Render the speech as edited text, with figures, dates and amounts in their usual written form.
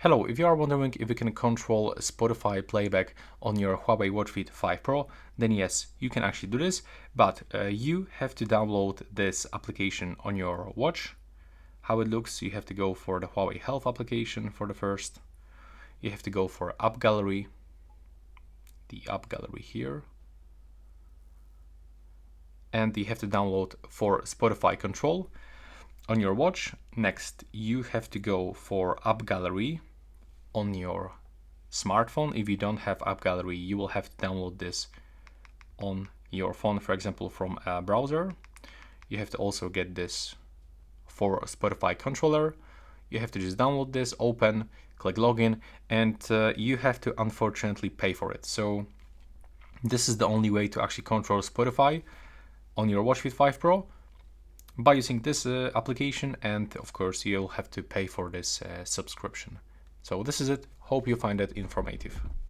Hello, if you are wondering if you can control Spotify playback on your Huawei Watch Fit 5 Pro, then yes, you can actually do this, but you have to download this application on your watch. How it looks, you have to go for the Huawei Health application for the first. You have to go for App Gallery, the App Gallery here. And you have to download for Spotify Control on your watch. Next, you have to go for App Gallery on your smartphone. If you don't have App Gallery, you will have to download this on your phone, for example, from a browser. You have to also get this for Spotify controller. You have to just download this, open, click login, and you have to unfortunately pay for it. So this is the only way to actually control Spotify on your Watch Fit 5 Pro by using this application, and of course you'll have to pay for this subscription. So this is it. Hope you find it informative.